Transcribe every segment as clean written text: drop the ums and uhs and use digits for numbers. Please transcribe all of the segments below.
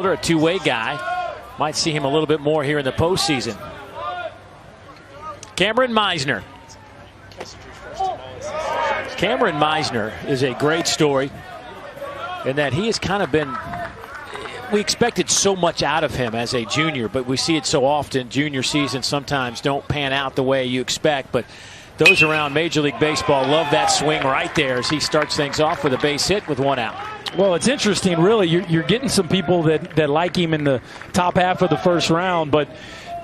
fielder, a two-way guy. Might see him a little bit more here in the postseason. Kameron Misner. Kameron Misner is a great story in that he has kind of been, we expected so much out of him as a junior, but we see it so often. Junior seasons sometimes don't pan out the way you expect, but those around Major League Baseball love that swing right there as he starts things off with a base hit with one out. Well, it's interesting, really. You're getting some people that like him in the top half of the first round, but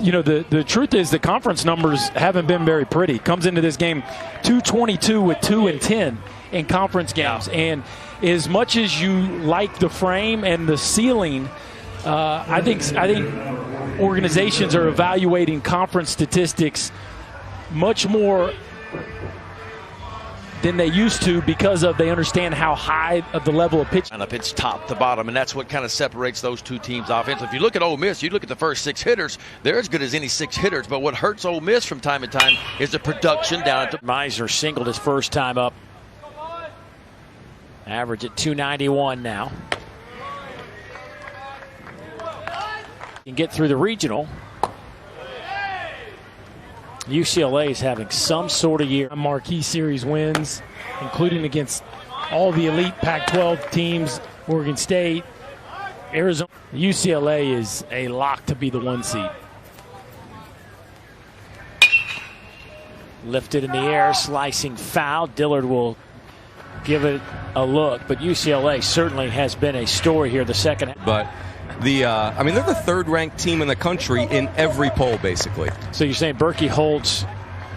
you know, the truth is the conference numbers haven't been very pretty. Comes into this game 222 with 2 and 10 in conference games. And as much as you like the frame and the ceiling, I think organizations are evaluating conference statistics much more than they used to because they understand how high of the level of pitch. And it's top to bottom, and that's what kind of separates those two teams' offense. If you look at Ole Miss, you look at the first 6 hitters, they're as good as any 6 hitters, but what hurts Ole Miss from time to time is the production down at the... Misner singled his first time up. Average at 291 now. You can get through the regional. UCLA is having some sort of year. Marquee series wins, including against all the elite Pac-12 teams, Oregon State, Arizona. UCLA is a lock to be the 1 seed. Lifted in the air, slicing foul. Dillard will give it a look, but UCLA certainly has been a story here the second half. But I mean, they're the 3rd-ranked team in the country in every poll, basically. So you're saying Berkey holds?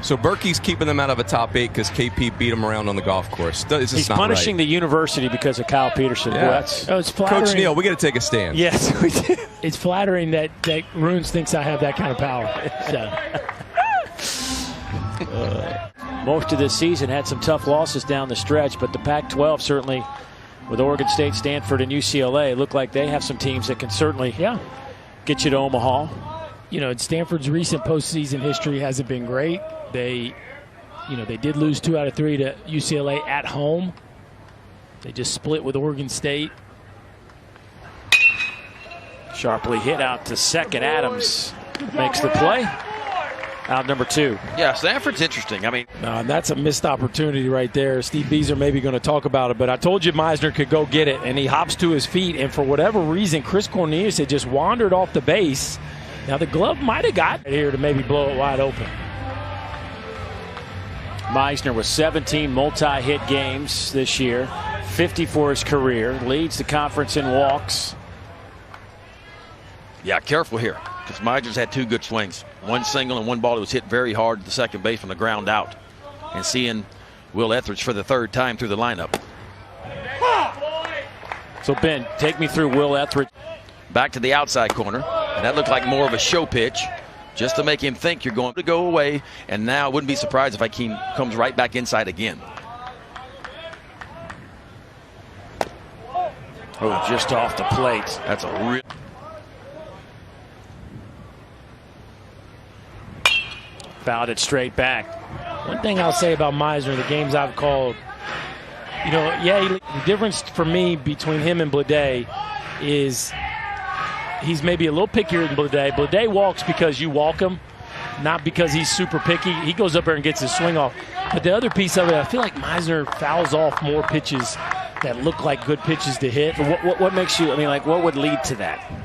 So Berkey's keeping them out of a top 8 because KP beat them around on the golf course. He's punishing the university because of Kyle Peterson. Yeah. Boy, it's flattering. Coach Neal, we got to take a stand. Yes, we do. It's flattering that Runes thinks I have that kind of power. Most of this season had some tough losses down the stretch, but the Pac-12 certainly, with Oregon State, Stanford, and UCLA, look like they have some teams that can certainly get you to Omaha. You know, Stanford's recent postseason history hasn't been great. They did lose 2 out of 3 to UCLA at home. They just split with Oregon State. Sharply hit out to second. Adams makes the play. Out number 2. Yeah, Stanford's interesting. I mean, that's a missed opportunity right there. Steve Beazer maybe going to talk about it, but I told you Misner could go get it, and he hops to his feet, and for whatever reason, Chris Cornelius had just wandered off the base. Now the glove might have got here to maybe blow it wide open. Misner with 17 multi-hit games this year, 50 for his career, leads the conference in walks. yeah, careful here because Misner's had 2 good swings. 1 single and 1 ball that was hit very hard to the second base from the ground out. And seeing Will Etheridge for the 3rd time through the lineup. So, Ben, take me through Will Etheridge. Back to the outside corner. And that looked like more of a show pitch just to make him think you're going to go away. And now I wouldn't be surprised if Hakeem comes right back inside again. Oh, just off the plate. That's a real... Fouled it straight back. One thing I'll say about Misner, the games I've called, you know, the difference for me between him and Blade is he's maybe a little pickier than Blade. Blade walks because you walk him, not because he's super picky. He goes up there and gets his swing off. But the other piece of it, I feel like Misner fouls off more pitches that look like good pitches to hit. What makes you, I mean, like, what would lead to that?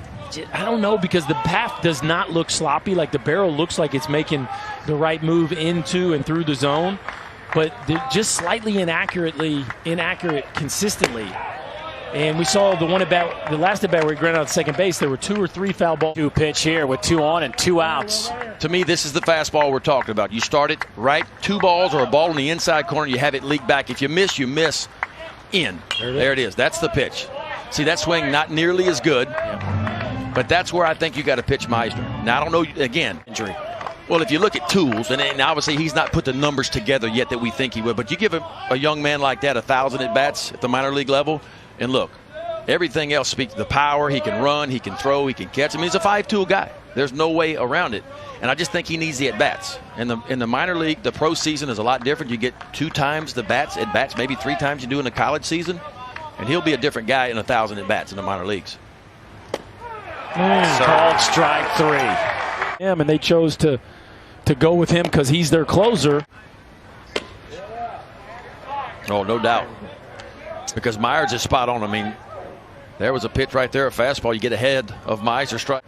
I don't know, because the path does not look sloppy. Like the barrel looks like it's making the right move into and through the zone, but just slightly inaccurate consistently. And we saw the last at bat where he grounded out to second base. There were 2 or 3 foul balls. 2 pitch here with 2 on and 2 outs. To me, this is the fastball we're talking about. You start it right, 2 balls or a ball in the inside corner, you have it leak back. If you miss, you miss in. There it is. That's the pitch. See, that swing not nearly as good. But that's where I think you got to pitch Misner. Now, I don't know, again, injury. Well, if you look at tools, and obviously he's not put the numbers together yet that we think he would, but you give a young man like that 1,000 at-bats at the minor league level, and look, everything else speaks to the power. He can run, he can throw, he can catch. I mean, he's a 5-tool guy. There's no way around it. And I just think he needs the at-bats. In the minor league, the pro season is a lot different. You get 2 times the at-bats, maybe 3 times you do in the college season, and he'll be a different guy in 1,000 at-bats in the minor leagues. Called strike 3. And they chose to go with him because he's their closer. Oh, no doubt. Because Myers is spot on. I mean, there was a pitch right there, a fastball. You get ahead of Misner. Strike.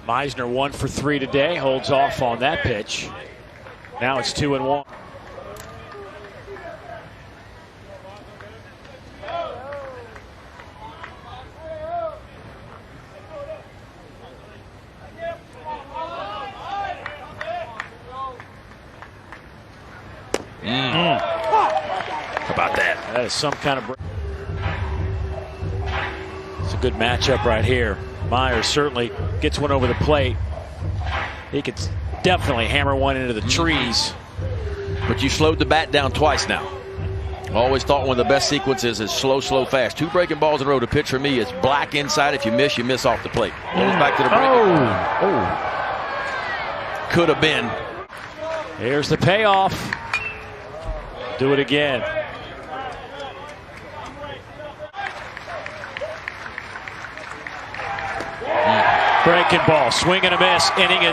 Misner 1 for 3 today. Holds off on that pitch. Now it's 2-1. How about that? That is some kind of. It's a good matchup right here. Myers certainly gets one over the plate. He could definitely hammer one into the trees. But you slowed the bat down twice now. Always thought one of the best sequences is slow, slow, fast. 2 breaking balls in a row. The pitch for me is black inside. If you miss, you miss off the plate. Goes back to the breaking. Could have been. Here's the payoff. Do it again. Breaking ball, swing and a miss. Inning is